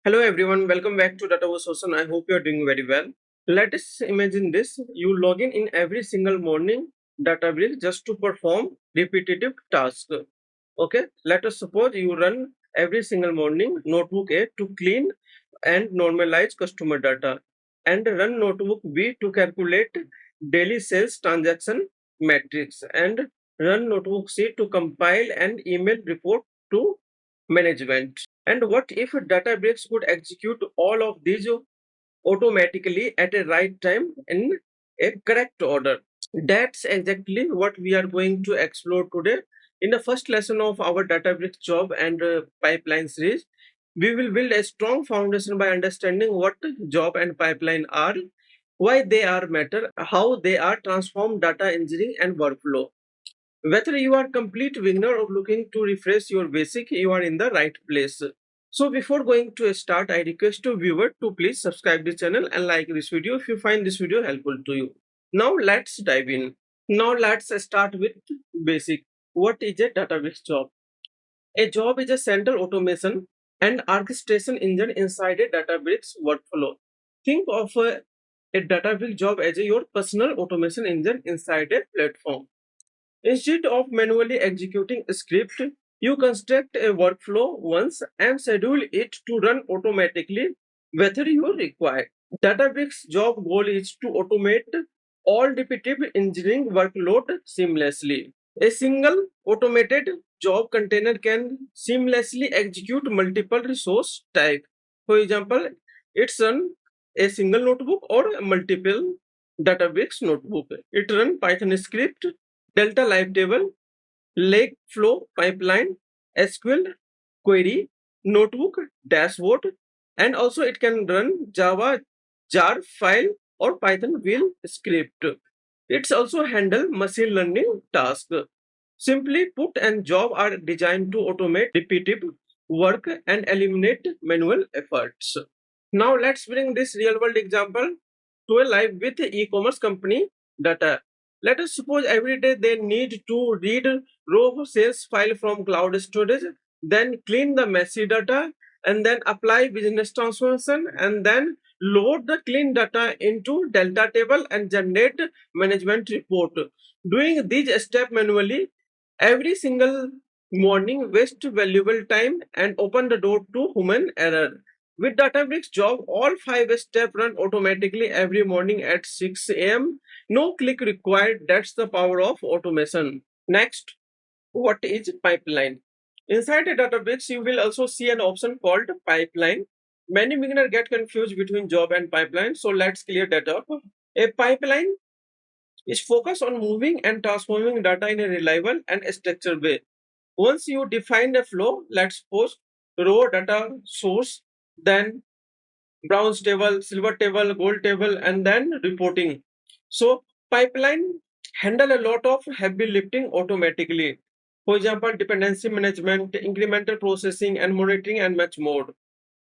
Hello everyone, welcome back to Dataverse Ocean. I hope you are doing very well. Let us imagine this. You log in every single morning Databricks just to perform repetitive tasks. Okay, let us suppose you run every single morning notebook A to clean and normalize customer data, and run notebook B to calculate daily sales transaction metrics, and run notebook C to compile an email report to management. And what if Databricks could execute all of these automatically at a right time in a correct order? That's exactly what we are going to explore today. In the first lesson of our Databricks job and pipeline series, we will build a strong foundation by understanding what job and pipeline are, why they are matter, how they are transform data engineering and workflow. Whether you are complete beginner or looking to refresh your basic, you are in the right place. So before going to start, I request you viewer to please subscribe the channel and like this video if you find this video helpful to you. Now let's dive in. Now let's start with basic. What is a database job? A job is a central automation and orchestration engine inside a Databricks workflow. Think of a Databricks job as your personal automation engine inside a platform. Instead of manually executing a script, you construct a workflow once and schedule it to run automatically whether you require. Databricks job goal is to automate all repetitive engineering workload seamlessly. A single automated job container can seamlessly execute multiple resource types. For example, it's run a single notebook or multiple Databricks notebook. It run Python script, Delta live table, lake flow pipeline, SQL query, notebook, dashboard, and also it can run Java, jar file, or Python wheel script. It's also handle machine learning tasks. Simply put, and job are designed to automate repetitive work and eliminate manual efforts. Now let's bring this real world example to a life with e-commerce company data. Let us suppose every day they need to read raw sales file from cloud storage, then clean the messy data, and then apply business transformation, and then load the clean data into Delta table and generate management report. Doing these steps manually every single morning waste valuable time and open the door to human error. With Databricks job, all five steps run automatically every morning at 6 a.m. No click required. That's the power of automation. Next, what is pipeline? Inside a Databricks, you will also see an option called pipeline. Many beginners get confused between job and pipeline, so let's clear that up. A pipeline is focused on moving and transforming data in a reliable and structured way. Once you define a flow, let's suppose raw data source, then bronze table, silver table, gold table, and then reporting. So pipeline handle a lot of heavy lifting automatically. For example, dependency management, incremental processing, and monitoring, and much more.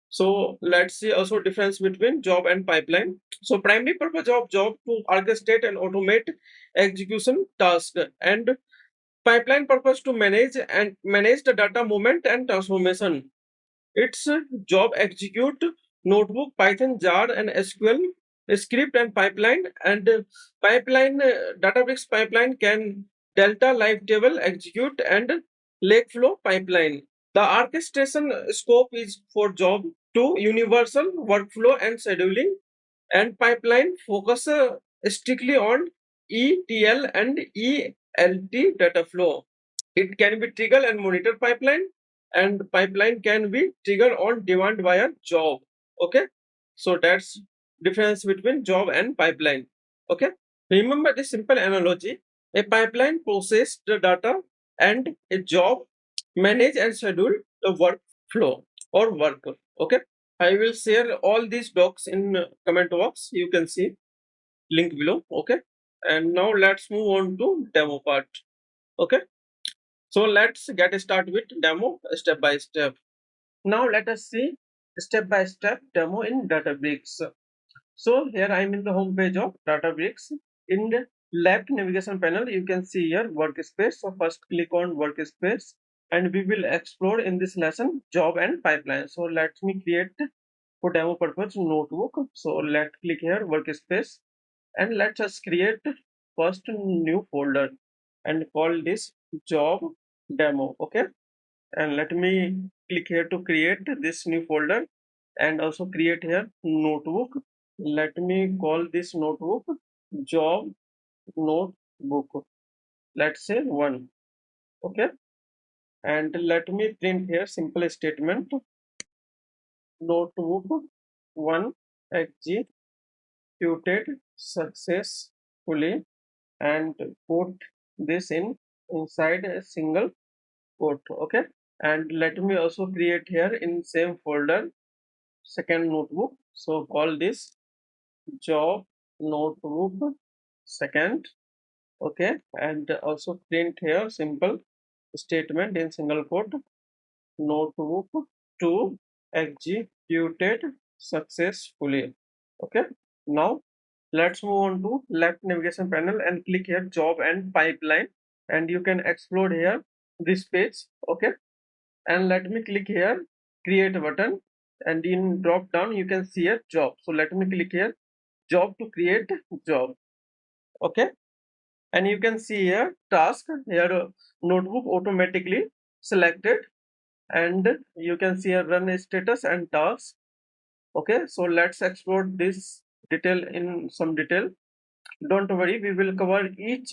So let's see also difference between job and pipeline. So primary purpose of job to orchestrate and automate execution task, and pipeline purpose to manage the data movement and transformation. Its job execute notebook, Python, jar, and SQL script and pipeline. And pipeline Databricks pipeline can Delta live table execute and Lakeflow pipeline. The orchestration scope is for job to universal workflow and scheduling, and pipeline focus strictly on ETL and ELT data flow. It can be trigger and monitor pipeline, and pipeline can be trigger on demand via job. Okay, so that's difference between job and pipeline. Okay, remember this simple analogy. A pipeline process the data, and a job manage and schedule the workflow or work. Okay, I will share all these docs in comment box. You can see link below. Okay, and now let's move on to demo part. Okay, so let's get started with demo step by step. Now let us see step by step demo in Databricks. So here I am in the home page of Databricks. In the left navigation panel, you can see here workspace. So first click on workspace, and we will explore in this lesson job and pipeline. So let me create for demo purpose notebook. So let's click here workspace and let us create first new folder and call this job demo. Okay, and let me click here to create this new folder and also create here notebook. Let me call this notebook job notebook, let's say one. Okay, and let me print here simple statement notebook one executed successfully, and put this in inside a single quote. Okay, and let me also create here in same folder second notebook, so call this job notebook second. Okay, and also print here simple statement in single quote notebook 2 executed successfully. Okay, now let's move on to left navigation panel and click here job and pipeline, and you can explore here this page. Okay, and let me click here create button, and in drop down you can see a job, so let me click here job to create job. Okay, and you can see here task here notebook automatically selected, and you can see a run status and tasks. Okay, so let's explore this detail in some detail. Don't worry, we will cover each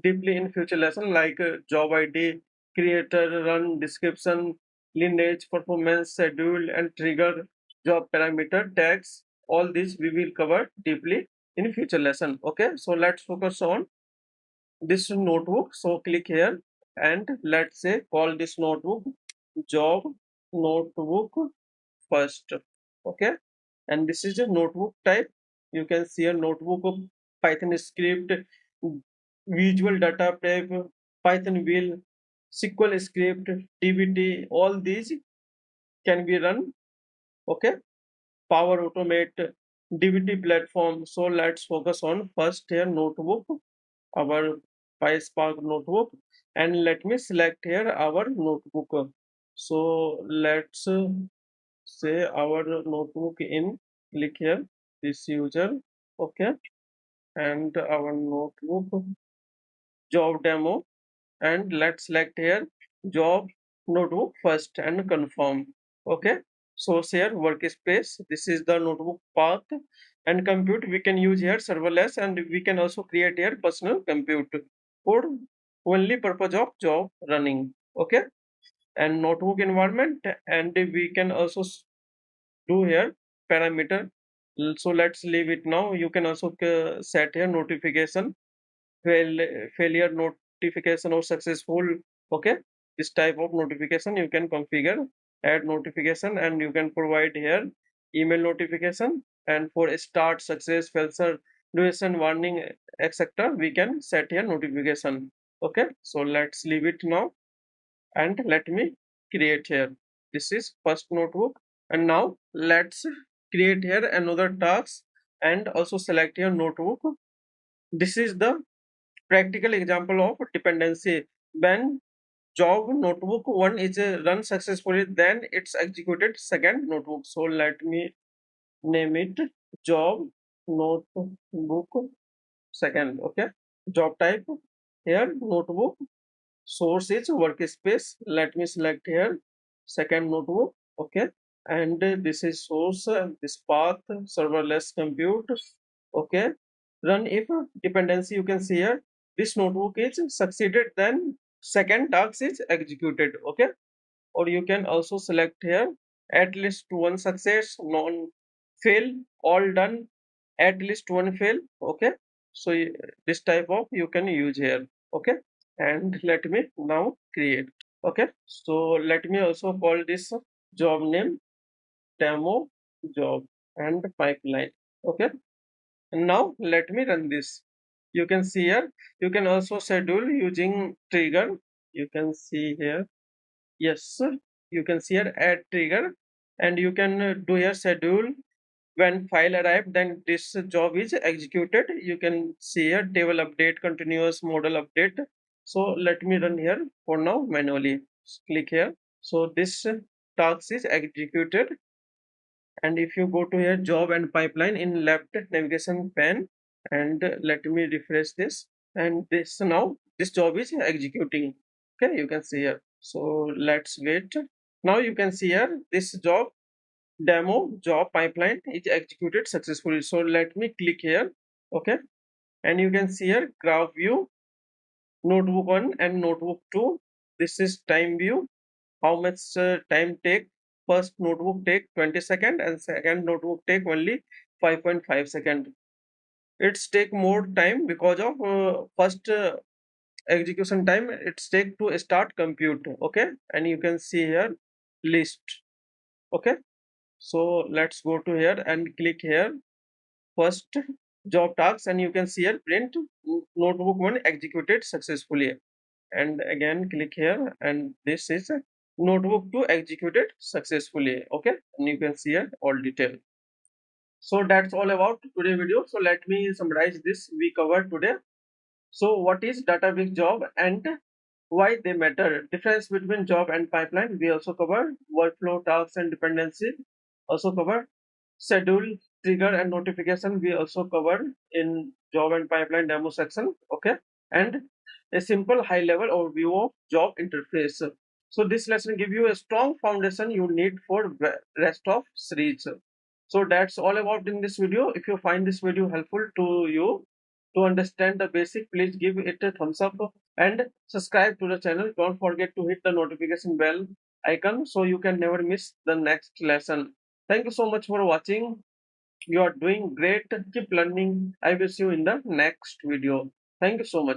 deeply in future lesson, like job id, creator, run, description, lineage, performance, schedule and trigger, job parameter, tags. All these we will cover deeply in future lesson. Okay, so let's focus on this notebook. So click here and let's say call this notebook job notebook first. Okay, and this is a notebook type. You can see a notebook of Python script, visual data type, Python wheel, SQL script, dbt, all these can be run. Okay, power automate, dbt platform. So let's focus on first here notebook, our PySpark notebook, and let me select here our notebook. So let's say our notebook in, click here this user. Okay, and our notebook job demo, and let's select here job notebook first and confirm. Okay, so share workspace, this is the notebook path, and compute we can use here serverless, and we can also create here personal compute for only purpose of job running. Okay, and notebook environment, and we can also do here parameter. So let's leave it now. You can also set here notification, fail, failure notification or successful. Okay, this type of notification you can configure, add notification, and you can provide here email notification, and for a start success failure duration warning etc we can set here notification. Okay, so let's leave it now, and let me create here, this is first notebook. And now let's create here another task and also select here notebook. This is the practical example of dependency. When job notebook one is run successfully, then it's executed second notebook. So let me name it job notebook second. Okay, job type here notebook, source is workspace. Let me select here second notebook. Okay, and this is source, this path serverless compute. Okay, run if dependency, you can see here this notebook is succeeded, then second task is executed. Okay, or you can also select here at least one success, non fail, all done, at least one fail. Okay, so this type of you can use here. Okay, and let me now create. Okay, so let me also call this job name demo job and pipeline. Okay, and now let me run this. You can see here, you can also schedule using trigger. You can see here, yes sir, you can see here add trigger, and you can do here schedule when file arrive, then this job is executed. You can see here table update, continuous model update. So let me run here for now manually. Click here, so this task is executed, And if you go to here job and pipeline in left navigation pane, and let me refresh this, and this now this job is executing. Okay, you can see here. So let's wait. Now you can see here this demo job pipeline is executed successfully. So let me click here. Okay, and you can see here graph view, notebook 1 and notebook 2. This is time view, how much time take. First notebook take 20 second and second notebook take only 5.5 second. It's take more time because of first execution time it's take to start compute. Okay, and you can see here list. Okay, so let's go to here and click here first job tasks, and you can see here print notebook 1 executed successfully, and again click here, and this is notebook 2 executed successfully. Okay, and you can see here all detail. So that's all about today video. So let me summarize this we covered today. So what is database job and why they matter? Difference between job and pipeline. We also cover workflow, tasks, and dependency. Also cover schedule, trigger, and notification. We also cover in job and pipeline demo section. Okay, and a simple high-level overview of job interface. So this lesson give you a strong foundation you need for rest of series. So that's all about in this video. If you find this video helpful to you to understand the basic, please give it a thumbs up and subscribe to the channel. Don't forget to hit the notification bell icon so you can never miss the next lesson. Thank you so much for watching. You are doing great. Keep learning. I will see you in the next video. Thank you so much.